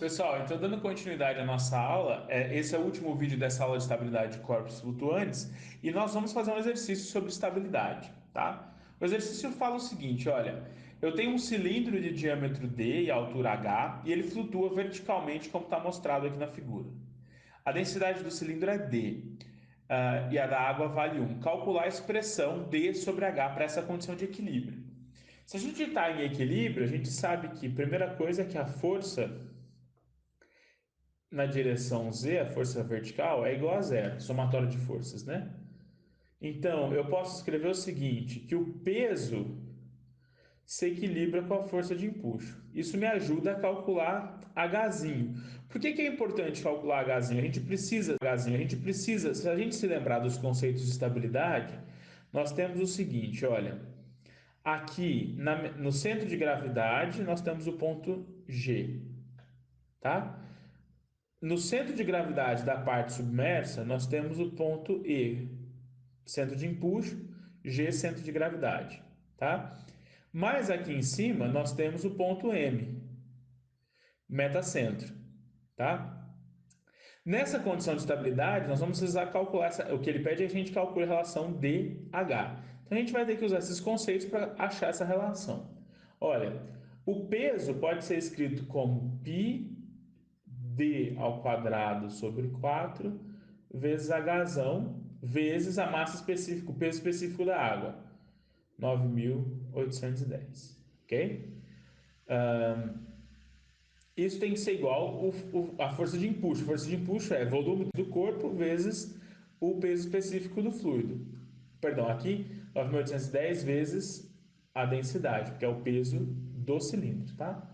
Pessoal, então dando continuidade à nossa aula, esse é o último vídeo dessa aula de estabilidade de corpos flutuantes e nós vamos fazer um exercício sobre estabilidade, tá? O exercício fala o seguinte, olha, eu tenho um cilindro de diâmetro D e altura H e ele flutua verticalmente como está mostrado aqui na figura. A densidade do cilindro é D, e a da água vale 1. Calcular a expressão D sobre H para essa condição de equilíbrio. Se a gente está em equilíbrio, a gente sabe que a primeira coisa é que a força na direção Z, a força vertical, é igual a zero, somatório de forças, né? Então, eu posso escrever o seguinte, que o peso se equilibra com a força de empuxo. Isso me ajuda a calcular Hzinho. Por que é importante calcular Hzinho? Se a gente se lembrar dos conceitos de estabilidade, nós temos o seguinte, olha, aqui no centro de gravidade nós temos o ponto G, tá? No centro de gravidade da parte submersa, nós temos o ponto E, centro de empuxo, G, centro de gravidade, tá? Mas aqui em cima, nós temos o ponto M, metacentro, tá? Nessa condição de estabilidade, nós vamos precisar calcular, o que ele pede é que a gente calcule a relação DH. Então, a gente vai ter que usar esses conceitos para achar essa relação. Olha, o peso pode ser escrito como π d ao quadrado sobre 4 vezes Hzão vezes a massa específica, o peso específico da água, 9.810, ok? Isso tem que ser igual à força de empuxo. A força de empuxo é volume do corpo vezes o peso específico do fluido. Perdão, aqui 9.810 vezes a densidade, que é o peso do cilindro, tá?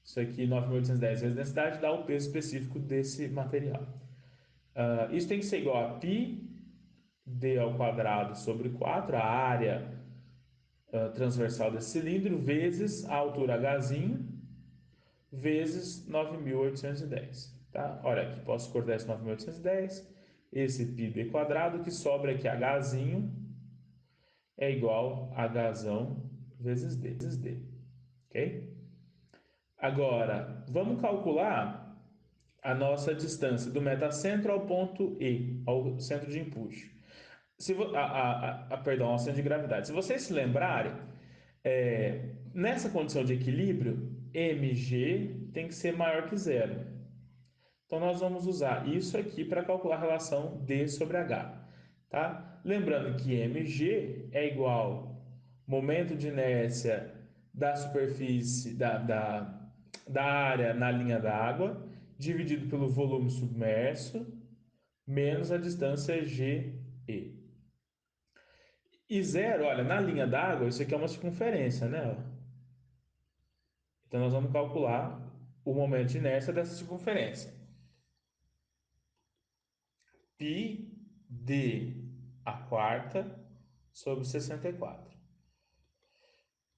Isso aqui, 9.810 vezes a densidade, dá o peso específico desse material. Isso tem que ser igual a π d ao quadrado sobre 4, a área transversal desse cilindro, vezes a altura Hzinho, vezes 9.810. Tá? Olha aqui, posso cortar esse 9.810, esse π d quadrado, que sobra aqui Hzinho é igual a Hzão vezes d. Ok? Agora, vamos calcular a nossa distância do metacentro ao ponto E, ao centro de empuxo. Perdão, ao centro de gravidade. Se vocês se lembrarem, nessa condição de equilíbrio, mg tem que ser maior que zero. Então, nós vamos usar isso aqui para calcular a relação D sobre H. Tá? Lembrando que mg é igual momento de inércia da superfície, da área na linha d'água, dividido pelo volume submerso, menos a distância GE. E zero, olha, na linha d'água, isso aqui é uma circunferência, né? Então, nós vamos calcular o momento de inércia dessa circunferência. Π d a quarta sobre 64.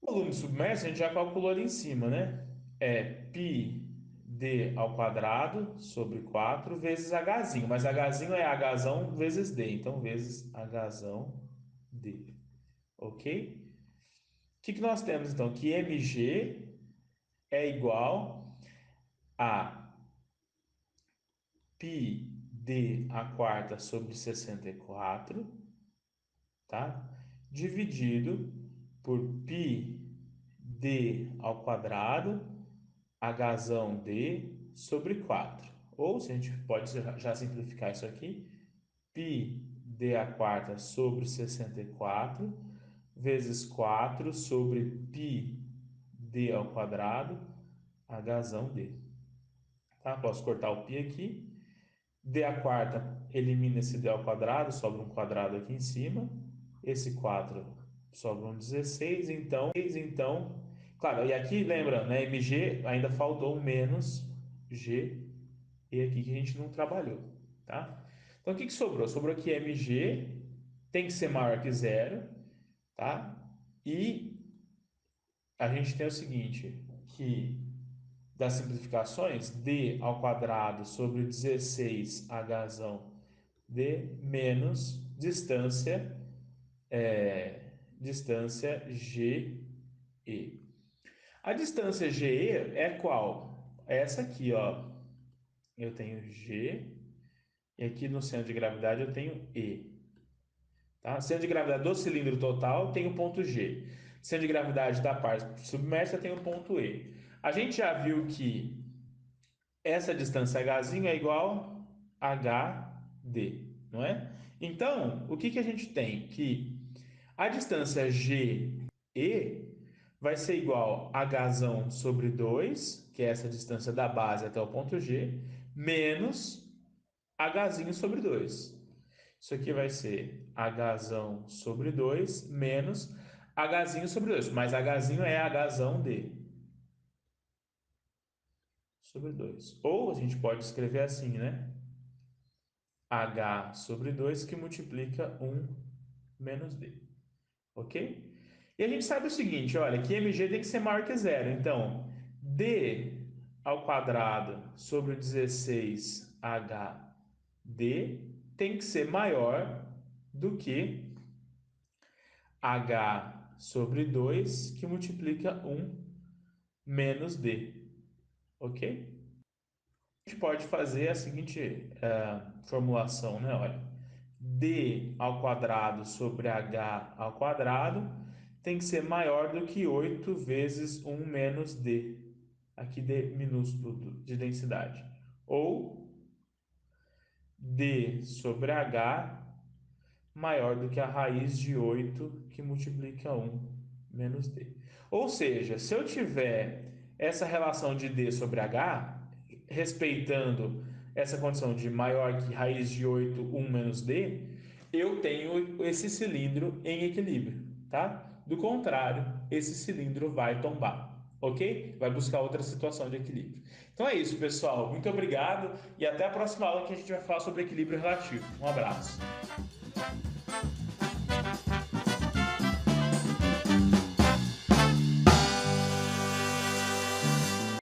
O volume submerso a gente já calculou ali em cima, né? É π d ao quadrado sobre 4 vezes Hzinho. Mas Hzinho é Hzão vezes d. Então, vezes Hzão d. Ok? O que nós temos, então? Que mg é igual a π d a quarta sobre 64, tá? Dividido por π d ao quadrado, Hzão d sobre 4. Ou, se a gente pode já simplificar isso aqui, π d a quarta sobre 64 vezes 4 sobre π d ao quadrado, Hzão d. Tá? Posso cortar o π aqui. D a quarta elimina esse d ao quadrado, sobra um quadrado aqui em cima. Esse 4 sobra um 16, então, claro, e aqui lembra, né, mg ainda faltou um menos g, e aqui que a gente não trabalhou, tá? Então, o que sobrou? Sobrou aqui mg, tem que ser maior que zero, tá? E a gente tem o seguinte, que das simplificações, d ao quadrado sobre 16 Hzão d menos distância GE. A distância GE é qual? é essa aqui, ó. Eu tenho G e aqui no centro de gravidade eu tenho E. Tá? Centro de gravidade do cilindro total tem o ponto G. Centro de gravidade da parte submersa tem o ponto E. A gente já viu que essa distância Hzinho é igual a HD, não é? Então, o que que a gente tem? Que a distância GE vai ser igual a Hzão sobre 2, que é essa distância da base até o ponto G, menos Hzinho sobre 2. Isso aqui vai ser Hzão sobre 2 menos Hzinho sobre 2. Mas Hzinho é Hzão de sobre 2. Ou a gente pode escrever assim, né? H sobre 2 que multiplica 1 menos D. Ok? E a gente sabe o seguinte, olha, que mg tem que ser maior que zero. Então, d ao quadrado sobre 16hd tem que ser maior do que h sobre 2 que multiplica 1 menos d. Ok? A gente pode fazer a seguinte formulação, né? Olha, d ao quadrado sobre h ao quadrado tem que ser maior do que 8 vezes 1 menos d, aqui d minúsculo de densidade. Ou d sobre h maior do que a raiz de 8 que multiplica 1 menos d. Ou seja, se eu tiver essa relação de d sobre h, respeitando essa condição de maior que raiz de 8, 1 menos d, eu tenho esse cilindro em equilíbrio, tá? Do contrário, esse cilindro vai tombar, ok? Vai buscar outra situação de equilíbrio. Então é isso, pessoal. Muito obrigado e até a próxima aula que a gente vai falar sobre equilíbrio relativo. Um abraço.